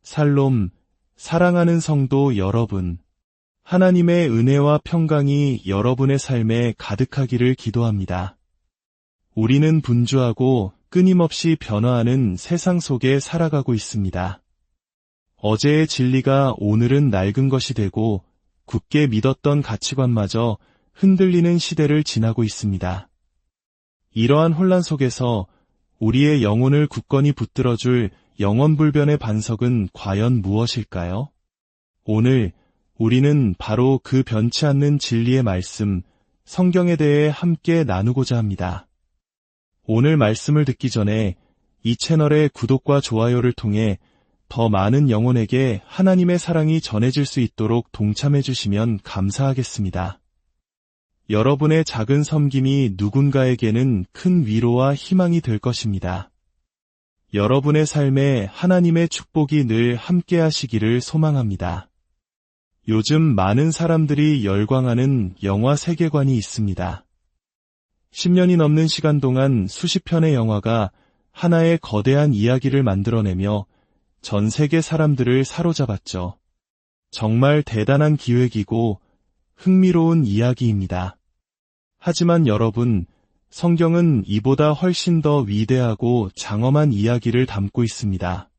살롬, 사랑하는 성도 여러분, 하나님의 은혜와 평강이 여러분의 삶에 가득하기를 기도합니다. 우리는 분주하고 끊임없이 변화하는 세상 속에 살아가고 있습니다. 어제의 진리가 오늘은 낡은 것이 되고 굳게 믿었던 가치관마저 흔들리는 시대를 지나고 있습니다. 이러한 혼란 속에서 우리의 영혼을 굳건히 붙들어줄 영원불변의 반석은 과연 무엇일까요? 오늘 우리는 바로 그 변치 않는 진리의 말씀, 성경에 대해 함께 나누고자 합니다. 오늘 말씀을 듣기 전에 이 채널의 구독과 좋아요를 통해 더 많은 영혼에게 하나님의 사랑이 전해질 수 있도록 동참해 주시면 감사하겠습니다. 여러분의 작은 섬김이 누군가에게는 큰 위로와 희망이 될 것입니다. 여러분의 삶에 하나님의 축복이 늘 함께 하시기를 소망합니다. 요즘 많은 사람들이 열광하는 영화 세계관이 있습니다. 10년이 넘는 시간 동안 수십 편의 영화가 하나의 거대한 이야기를 만들어내며 전 세계 사람들을 사로잡았죠. 정말 대단한 기획이고 흥미로운 이야기입니다. 하지만 여러분, 성경은 이보다 훨씬 더 위대하고 장엄한 이야기를 담고 있습니다.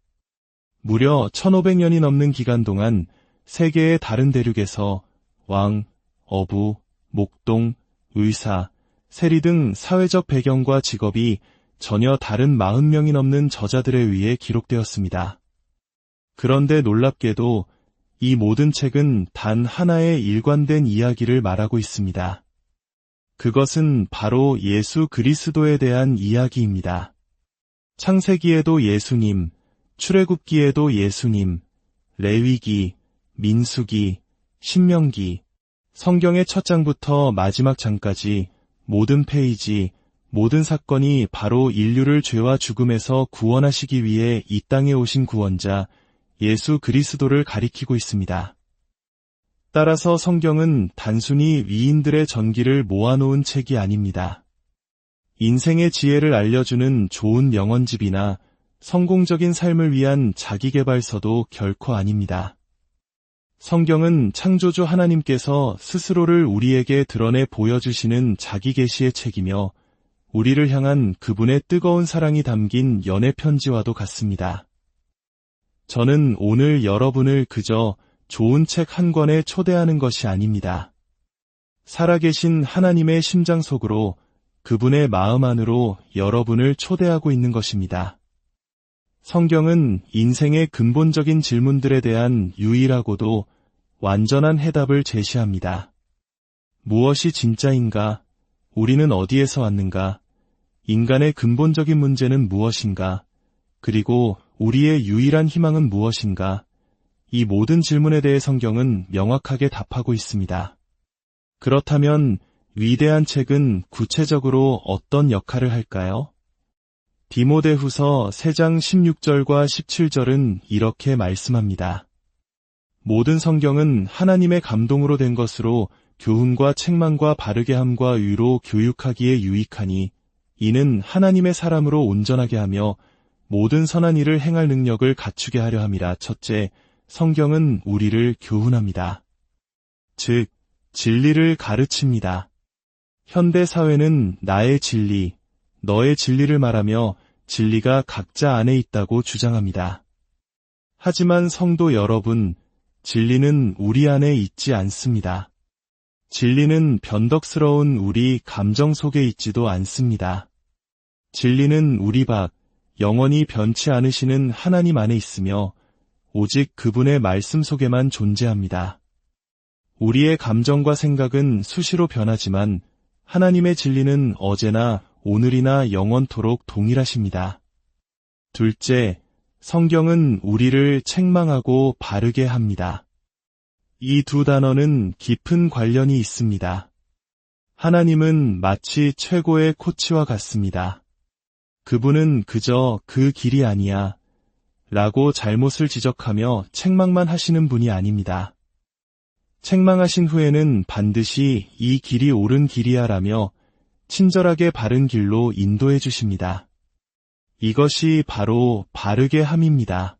무려 1500년이 넘는 기간 동안 세계의 다른 대륙에서 왕, 어부, 목동, 의사, 세리 등 사회적 배경과 직업이 전혀 다른 40명이 넘는 저자들에 의해 기록되었습니다. 그런데 놀랍게도 이 모든 책은 단 하나의 일관된 이야기를 말하고 있습니다. 그것은 바로 예수 그리스도에 대한 이야기입니다. 창세기에도 예수님, 출애굽기에도 예수님, 레위기, 민수기, 신명기, 성경의 첫 장부터 마지막 장까지 모든 페이지, 모든 사건이 바로 인류를 죄와 죽음에서 구원하시기 위해 이 땅에 오신 구원자 예수 그리스도를 가리키고 있습니다. 따라서 성경은 단순히 위인들의 전기를 모아놓은 책이 아닙니다. 인생의 지혜를 알려주는 좋은 명언집이나 성공적인 삶을 위한 자기계발서도 결코 아닙니다. 성경은 창조주 하나님께서 스스로를 우리에게 드러내 보여주시는 자기계시의 책이며 우리를 향한 그분의 뜨거운 사랑이 담긴 연애 편지와도 같습니다. 저는 오늘 여러분을 그저 좋은 책 한 권에 초대하는 것이 아닙니다. 살아계신 하나님의 심장 속으로 그분의 마음 안으로 여러분을 초대하고 있는 것입니다. 성경은 인생의 근본적인 질문들에 대한 유일하고도 완전한 해답을 제시합니다. 무엇이 진짜인가? 우리는 어디에서 왔는가? 인간의 근본적인 문제는 무엇인가? 그리고 우리의 유일한 희망은 무엇인가? 이 모든 질문에 대해 성경은 명확하게 답하고 있습니다. 그렇다면 위대한 책은 구체적으로 어떤 역할을 할까요? 디모데후서 3장 16절과 17절은 이렇게 말씀합니다. 모든 성경은 하나님의 감동으로 된 것으로 교훈과 책망과 바르게 함과 의로 교육하기에 유익하니 이는 하나님의 사람으로 온전하게 하며 모든 선한 일을 행할 능력을 갖추게 하려 함이라. 첫째, 성경은 우리를 교훈합니다. 즉, 진리를 가르칩니다. 현대 사회는 나의 진리, 너의 진리를 말하며 진리가 각자 안에 있다고 주장합니다. 하지만 성도 여러분, 진리는 우리 안에 있지 않습니다. 진리는 변덕스러운 우리 감정 속에 있지도 않습니다. 진리는 우리 밖, 영원히 변치 않으시는 하나님 안에 있으며 오직 그분의 말씀 속에만 존재합니다. 우리의 감정과 생각은 수시로 변하지만 하나님의 진리는 어제나 오늘이나 영원토록 동일하십니다. 둘째, 성경은 우리를 책망하고 바르게 합니다. 이 두 단어는 깊은 관련이 있습니다. 하나님은 마치 최고의 코치와 같습니다. 그분은 그저 그 길이 아니야 라고 잘못을 지적하며 책망만 하시는 분이 아닙니다. 책망하신 후에는 반드시 이 길이 옳은 길이야 라며 친절하게 바른 길로 인도해 주십니다. 이것이 바로 바르게 함입니다.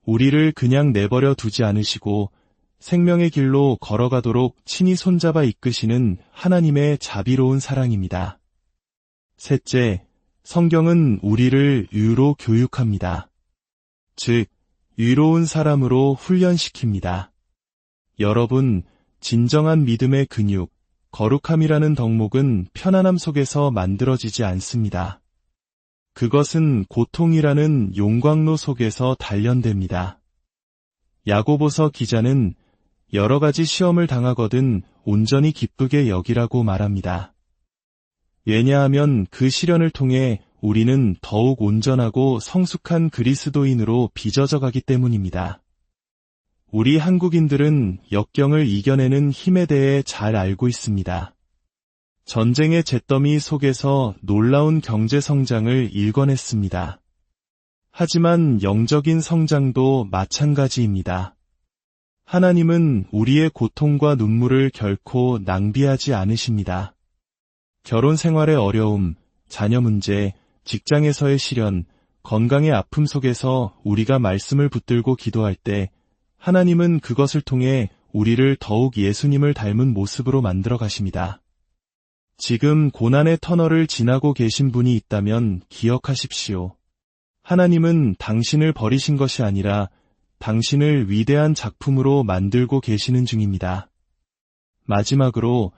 우리를 그냥 내버려 두지 않으시고 생명의 길로 걸어가도록 친히 손잡아 이끄시는 하나님의 자비로운 사랑입니다. 셋째, 성경은 우리를 유로 교육합니다. 즉, 유로운 사람으로 훈련시킵니다. 여러분, 진정한 믿음의 근육, 거룩함이라는 덕목은 편안함 속에서 만들어지지 않습니다. 그것은 고통이라는 용광로 속에서 단련됩니다. 야고보서 기자는 여러 가지 시험을 당하거든 온전히 기쁘게 여기라고 말합니다. 왜냐하면 그 시련을 통해 우리는 더욱 온전하고 성숙한 그리스도인으로 빚어져 가기 때문입니다. 우리 한국인들은 역경을 이겨내는 힘에 대해 잘 알고 있습니다. 전쟁의 잿더미 속에서 놀라운 경제 성장을 일궈냈습니다. 하지만 영적인 성장도 마찬가지입니다. 하나님은 우리의 고통과 눈물을 결코 낭비하지 않으십니다. 결혼 생활의 어려움, 자녀 문제, 직장에서의 시련, 건강의 아픔 속에서 우리가 말씀을 붙들고 기도할 때 하나님은 그것을 통해 우리를 더욱 예수님을 닮은 모습으로 만들어 가십니다. 지금 고난의 터널을 지나고 계신 분이 있다면 기억하십시오. 하나님은 당신을 버리신 것이 아니라 당신을 위대한 작품으로 만들고 계시는 중입니다. 마지막으로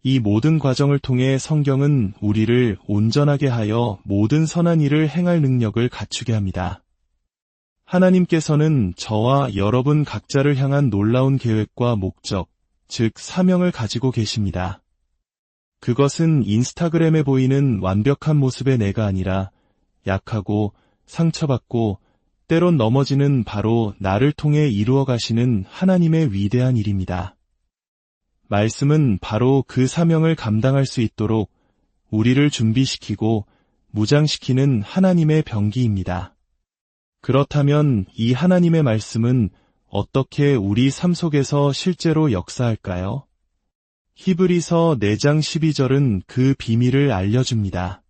이 모든 과정을 통해 성경은 우리를 온전하게 하여 모든 선한 일을 행할 능력을 갖추게 합니다. 하나님께서는 저와 여러분 각자를 향한 놀라운 계획과 목적, 즉 사명을 가지고 계십니다. 그것은 인스타그램에 보이는 완벽한 모습의 내가 아니라 약하고 상처받고 때론 넘어지는 바로 나를 통해 이루어 가시는 하나님의 위대한 일입니다. 말씀은 바로 그 사명을 감당할 수 있도록 우리를 준비시키고 무장시키는 하나님의 병기입니다. 그렇다면 이 하나님의 말씀은 어떻게 우리 삶 속에서 실제로 역사할까요? 히브리서 4장 12절은 그 비밀을 알려줍니다.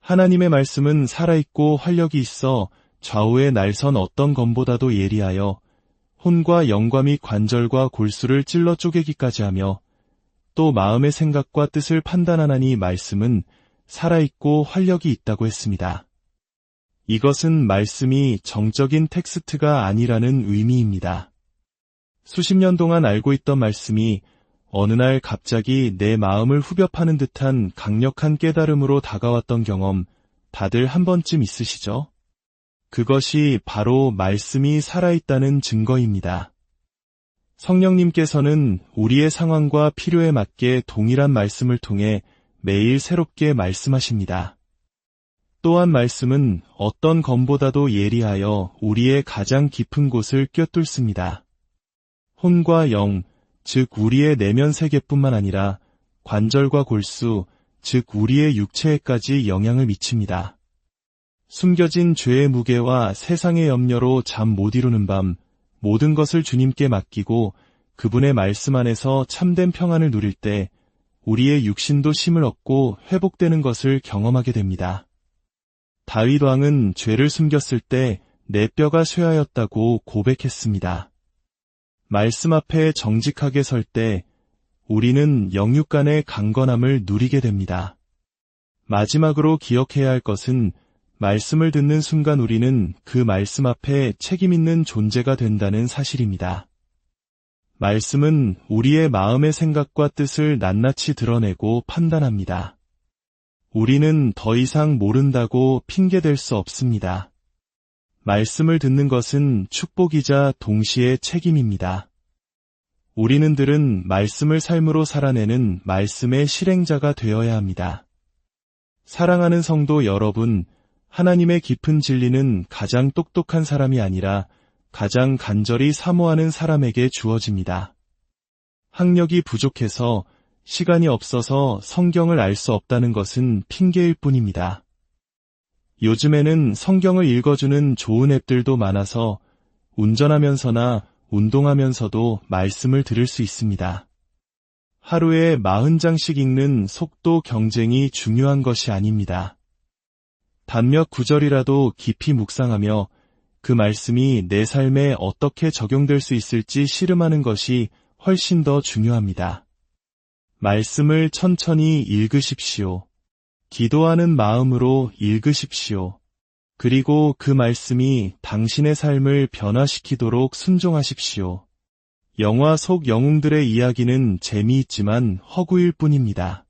하나님의 말씀은 살아있고 활력이 있어 좌우의 날선 어떤 검보다도 예리하여 혼과 영과 및 관절과 골수를 찔러 쪼개기까지 하며 또 마음의 생각과 뜻을 판단하나니 말씀은 살아있고 활력이 있다고 했습니다. 이것은 말씀이 정적인 텍스트가 아니라는 의미입니다. 수십 년 동안 알고 있던 말씀이 어느 날 갑자기 내 마음을 후벼 파는 듯한 강력한 깨달음으로 다가왔던 경험 다들 한 번쯤 있으시죠? 그것이 바로 말씀이 살아있다는 증거입니다. 성령님께서는 우리의 상황과 필요에 맞게 동일한 말씀을 통해 매일 새롭게 말씀하십니다. 또한 말씀은 어떤 검보다도 예리하여 우리의 가장 깊은 곳을 꿰뚫습니다. 혼과 영, 즉 우리의 내면 세계뿐만 아니라 관절과 골수, 즉 우리의 육체에까지 영향을 미칩니다. 숨겨진 죄의 무게와 세상의 염려로 잠 못 이루는 밤, 모든 것을 주님께 맡기고 그분의 말씀 안에서 참된 평안을 누릴 때 우리의 육신도 쉼을 얻고 회복되는 것을 경험하게 됩니다. 다윗 왕은 죄를 숨겼을 때 내 뼈가 쇠하였다고 고백했습니다. 말씀 앞에 정직하게 설 때 우리는 영육 간의 강건함을 누리게 됩니다. 마지막으로 기억해야 할 것은 말씀을 듣는 순간 우리는 그 말씀 앞에 책임 있는 존재가 된다는 사실입니다. 말씀은 우리의 마음의 생각과 뜻을 낱낱이 드러내고 판단합니다. 우리는 더 이상 모른다고 핑계댈 수 없습니다. 말씀을 듣는 것은 축복이자 동시에 책임입니다. 우리는들은 말씀을 삶으로 살아내는 말씀의 실행자가 되어야 합니다. 사랑하는 성도 여러분, 하나님의 깊은 진리는 가장 똑똑한 사람이 아니라 가장 간절히 사모하는 사람에게 주어집니다. 학력이 부족해서 시간이 없어서 성경을 알 수 없다는 것은 핑계일 뿐입니다. 요즘에는 성경을 읽어주는 좋은 앱들도 많아서 운전하면서나 운동하면서도 말씀을 들을 수 있습니다. 하루에 40장씩 읽는 속도 경쟁이 중요한 것이 아닙니다. 단 몇 구절이라도 깊이 묵상하며 그 말씀이 내 삶에 어떻게 적용될 수 있을지 씨름하는 것이 훨씬 더 중요합니다. 말씀을 천천히 읽으십시오. 기도하는 마음으로 읽으십시오. 그리고 그 말씀이 당신의 삶을 변화시키도록 순종하십시오. 영화 속 영웅들의 이야기는 재미있지만 허구일 뿐입니다.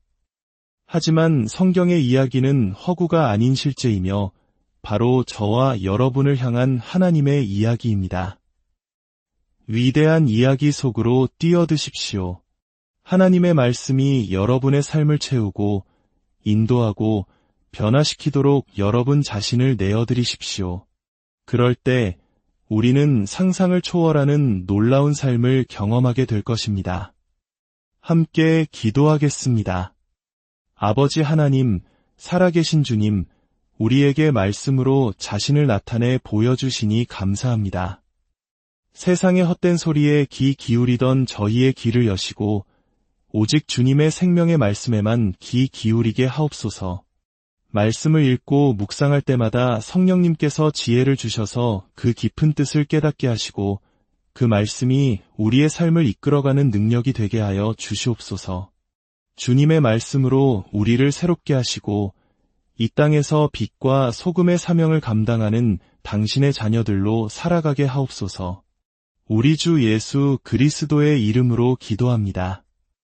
하지만 성경의 이야기는 허구가 아닌 실제이며 바로 저와 여러분을 향한 하나님의 이야기입니다. 위대한 이야기 속으로 뛰어드십시오. 하나님의 말씀이 여러분의 삶을 채우고 인도하고 변화시키도록 여러분 자신을 내어드리십시오. 그럴 때 우리는 상상을 초월하는 놀라운 삶을 경험하게 될 것입니다. 함께 기도하겠습니다. 아버지 하나님, 살아계신 주님, 우리에게 말씀으로 자신을 나타내 보여주시니 감사합니다. 세상의 헛된 소리에 귀 기울이던 저희의 귀를 여시고 오직 주님의 생명의 말씀에만 귀 기울이게 하옵소서. 말씀을 읽고 묵상할 때마다 성령님께서 지혜를 주셔서 그 깊은 뜻을 깨닫게 하시고 그 말씀이 우리의 삶을 이끌어가는 능력이 되게 하여 주시옵소서. 주님의 말씀으로 우리를 새롭게 하시고 이 땅에서 빛과 소금의 사명을 감당하는 당신의 자녀들로 살아가게 하옵소서. 우리 주 예수 그리스도의 이름으로 기도합니다.